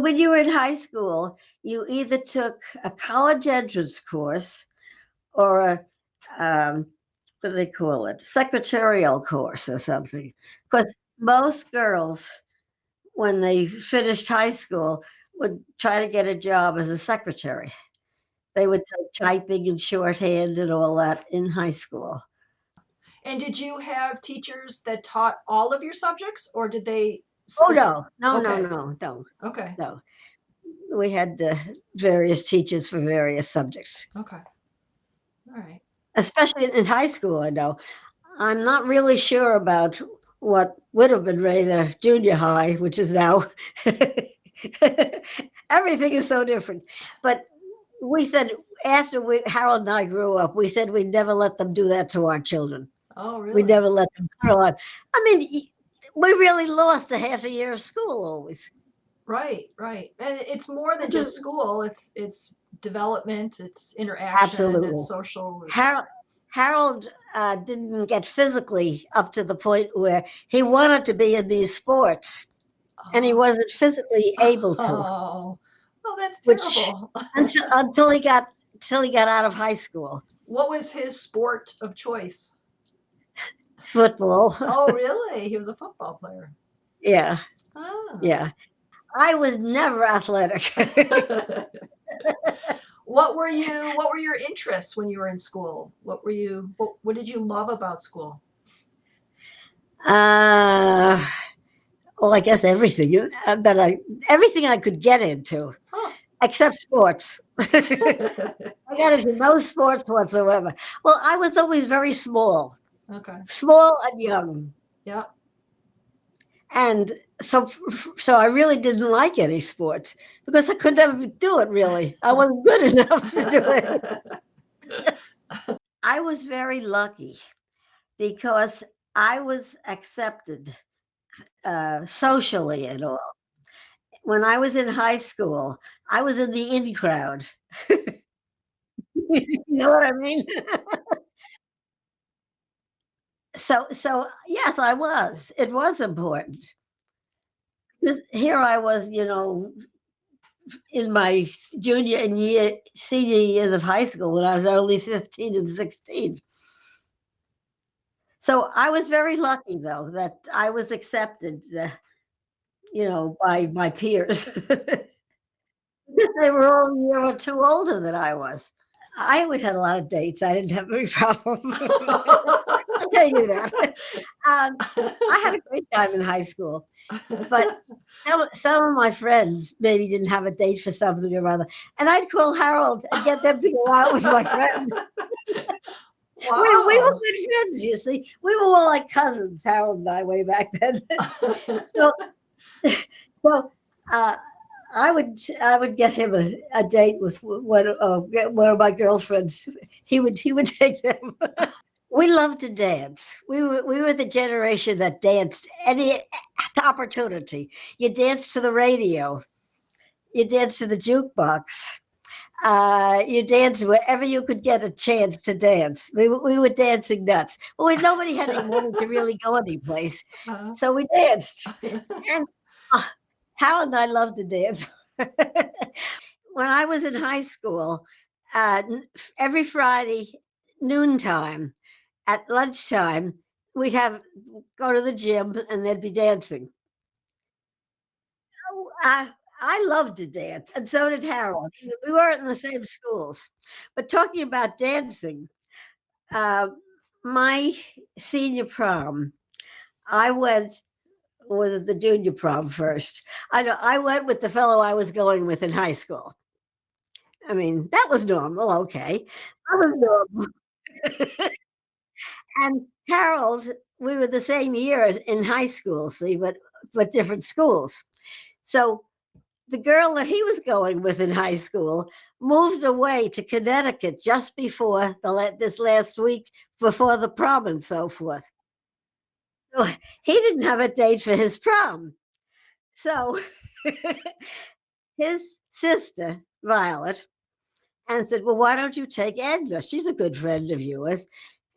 when you were in high school, you either took a college entrance course or a, what do they call it? Secretarial course or something. Because most girls, when they finished high school, would try to get a job as a secretary. They would take typing and shorthand and all that in high school. And did you have teachers that taught all of your subjects, or did they Oh, spec- no. No, no, Okay. no, no, Okay. no. We had various teachers for various subjects, Okay. All right. especially in high school, I know. I'm not really sure about what would have been rated at junior high, which is now everything is so different. But we said after Harold and I grew up, we said we'd never let them do that to our children. Oh, We really? never let them put on. I mean, we really lost a half a year of school always. Right, right. And it's more than just school. It's development, it's interaction, it's Absolutely. social, it's Harold, Harold didn't get physically up to the point where he wanted to be in these sports, and he oh, wasn't physically able to, oh, oh, that's which terrible. until he got out of high school. What was his sport of choice? Football. Oh, really? He was a football player. Yeah, Ah. yeah. I was never athletic. What were your interests when you were in school? What did you love about school? uh, well, I guess everything that everything I could get into, Huh. except sports. I got into no sports whatsoever. Well, I was always very Okay. small and young, Yeah. and so I really didn't like any sports because I could never do it. Really, I wasn't good enough to do it. I was very lucky because I was accepted socially and all. When I was in high school, I was in the in crowd. You know what I mean? So yes, I was. It was important. 'Cause here I was, in my senior years of high school when I was only 15 and 16. So I was very lucky though that I was accepted, by my peers because they were all a year or two older than I was. I always had a lot of dates. I didn't have any problem. I'll tell you that. I had a great time in high school, but some of my friends maybe didn't have a date for something or other, and I'd call Harold and get them to go out with my friend. We were Wow. good friends, you see. We were more like cousins, Harold and I, way back then. So, so uh, I would get him a date with one of my girlfriends. He would take them. We loved to dance. We were the generation that danced any opportunity. You danced to the radio. You danced to the jukebox. You danced wherever you could get a chance to dance. We were dancing nuts. Well, nobody had any money to really go anyplace, Uh, so we danced. And uh, Hal and I loved to dance. When I was in high school, every Friday noontime at lunchtime, we'd have go to the gym and there'd be dancing. I loved to dance, and so did Harold. We weren't in the same schools, but talking about dancing, uh, my senior prom, I went with the junior prom first. I know I went with the fellow I was going with in high school. I mean, that was normal. Okay, that was normal. And Harold, we were the same year in high school, see, but different schools. So the girl that he was going with in high school moved away to Connecticut just before this last week before the prom and so forth. So he didn't have a date for his prom. So his sister, Violet, and said, "Well, why don't you take Edna? She's a good friend of yours."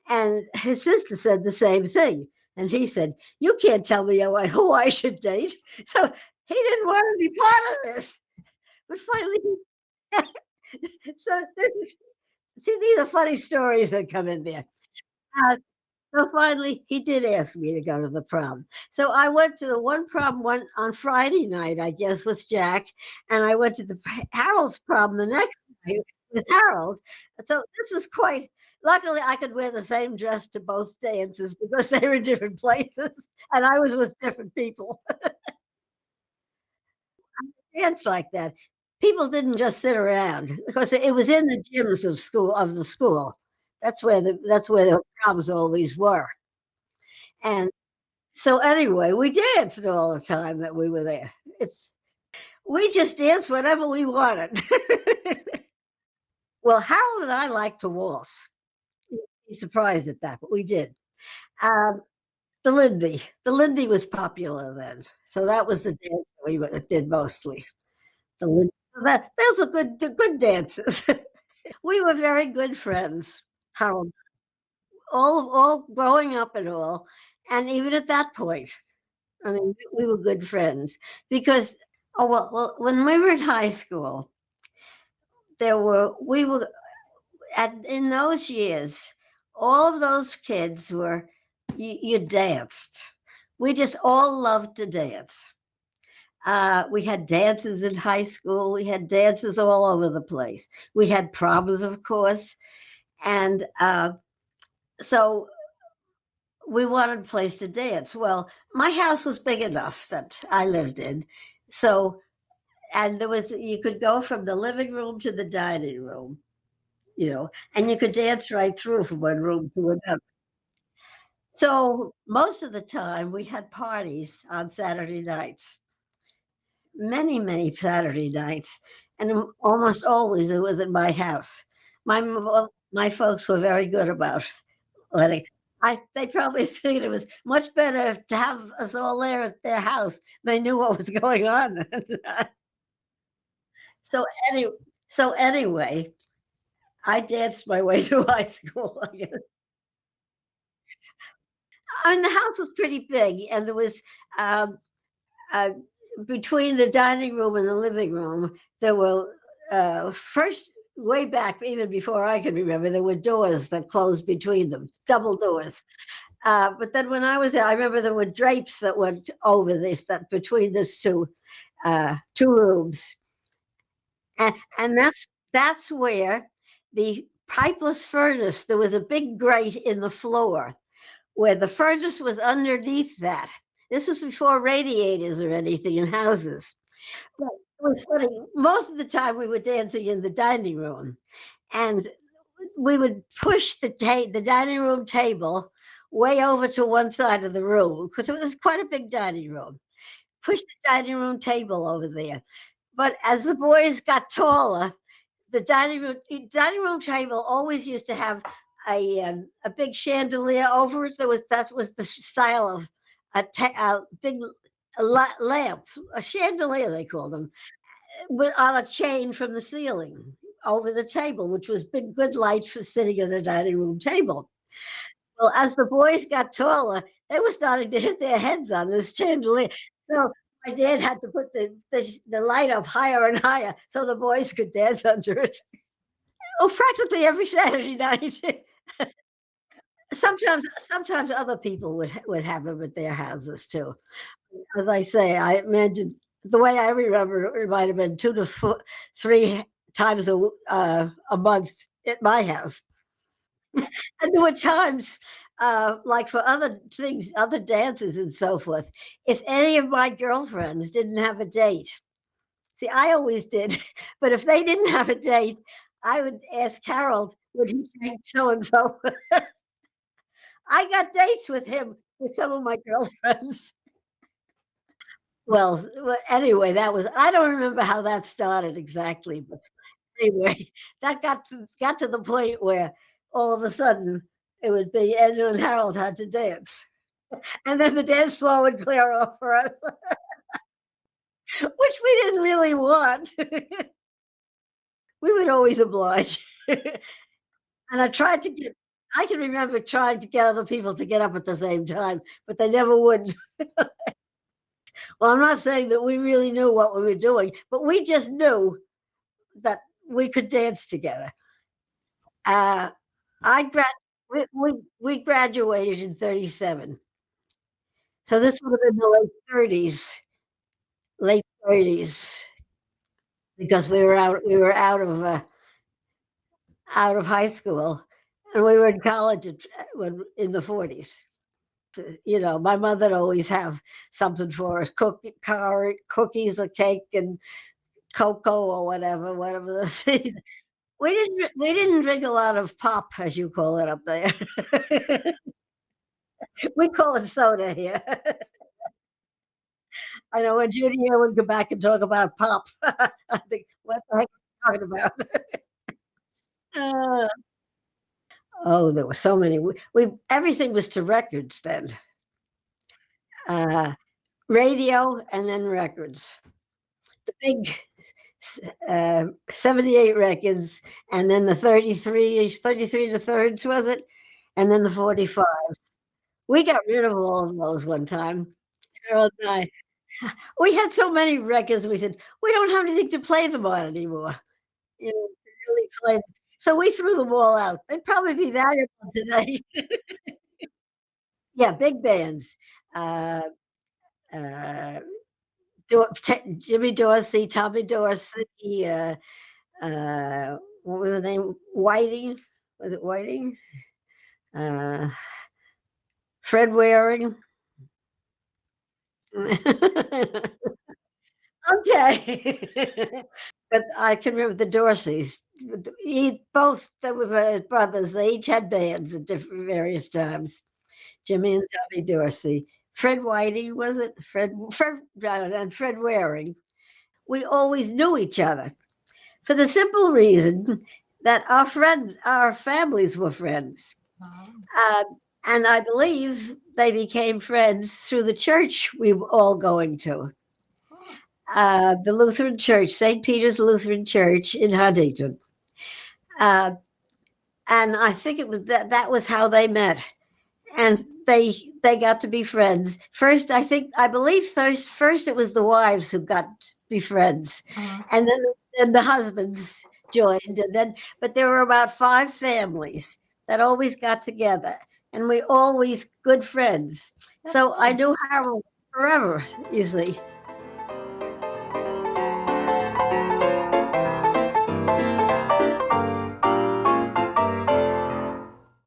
And his sister said the same thing. And he said, "You can't tell me who I should date." So he didn't want to be part of this. But finally, so this is, see, these are funny stories that come in there. Uh, so finally, he did ask me to go to the prom. So I went to the one prom one on Friday night, I guess, with Jack, and I went to the Harold's prom the next night with Harold. So this was quite. Luckily, I could wear the same dress to both dances because they were in different places, and I was with different people. Dance like that. People didn't just sit around because it was in the gyms of the school. That's where the proms always were. And so anyway, we danced all the time that we were there. It's we just danced whenever we wanted. Well, Harold and I like to waltz. You'd be surprised at that, but we did. Um, the Lindy was popular then, so that was the dance that we did mostly. The Lindy, those are good dances. We were very good friends, Harold, all growing up and all, and even at that point. I mean, we were good friends because when we were in high school, there were we were at in those years, all of those kids were you danced. We just all loved to dance. We had dances in high school. We had dances all over the place. We had proms, of course, and so we wanted a place to dance. Well, my house was big enough that I lived in, so and there was you could go from the living room to the dining room, and you could dance right through from one room to another. So most of the time we had parties on Saturday nights, many Saturday nights, and almost always it was at my house. My folks were very good about letting. They probably figured it was much better to have us all there at their house. They knew what was going on. so any so anyway, I danced my way through high school. I guess. I mean, the house was pretty big, and there was um, uh, between the dining room and the living room, there were first way back, even before I can remember, there were doors that closed between them, double doors. But then when I was there, I remember there were drapes that went over this, that between these two rooms, and that's where the pipeless furnace. There was a big grate in the floor where the furnace was underneath that. This was before radiators or anything in houses. But it was funny. Most of the time, we were dancing in the dining room, and we would push the dining room table way over to one side of the room because it was quite a big dining room. Push the dining room table over there. But as the boys got taller, the dining room table always used to have a big chandelier over it. That was the style of a big lamp, a chandelier they called them, on a chain from the ceiling over the table, which was big good light for sitting at the dining room table. Well, as the boys got taller, they were starting to hit their heads on this chandelier. So my dad had to put the light up higher and higher so the boys could dance under it. Oh, practically every Saturday night. Sometimes other people would have them at their houses too. As I say, I imagine the way I remember it might have been 3 times a month at my house. And there were times, like for other things, other dances and so forth, if any of my girlfriends didn't have a date, see, I always did, but if they didn't have a date, I would ask Harold, would he take so and so? I got dates with him with some of my girlfriends. Anyway, I don't remember how that started exactly, but anyway, that got to the point where all of a sudden it would be Andrew and Harold had to dance. And then the dance floor would clear off for us, which we didn't really want. We would always oblige. And I can remember trying to get other people to get up at the same time, but they never would. Well, I'm not saying that we really knew what we were doing, but we just knew that we could dance together. Uh, I grad we graduated in 37. So this would have been the late 30s, because out of high school, and we were in college when in the 40s. You know, my mother'd always have something for us, cookies or cake and cocoa or whatever the season. We didn't drink a lot of pop, as you call it up there. We call it soda here. I know when Judy here would go back and talk about pop. I think, what the heck are you talking about? Uh, oh, there were so many. We everything was to records then. Uh, Radio and then records. The big 78 records, and then the 33 to thirds, was it? And then the 45s. We got rid of all of those one time. Carol and I. We had so many records, we said, "We don't have anything to play them on anymore." You know, to really play, so we threw them all out. They'd probably be valuable today. Yeah, big bands. Uh, uh, Jimmy Dorsey, Tommy Dorsey, what was the name? Whiting? Was it Whiting? Uh, Fred Waring. Okay. But I can remember the Dorseys. Both they were brothers. They each had bands at different various times. Jimmy and Tommy Dorsey. Fred Whiting, was it? And Fred Waring. We always knew each other for the simple reason that our families were friends. Oh. Uh, and I believe they became friends through the church we were all going to. The Lutheran Church, St. Peter's Lutheran Church in Huntington. Uh, and I think it was that was how they met. And they got to be friends. First, I believe first it was the wives who got to be friends. And then the husbands joined, but there were about 5 families that always got together, and we always good friends. That's So I knew nice. Harold forever, you see.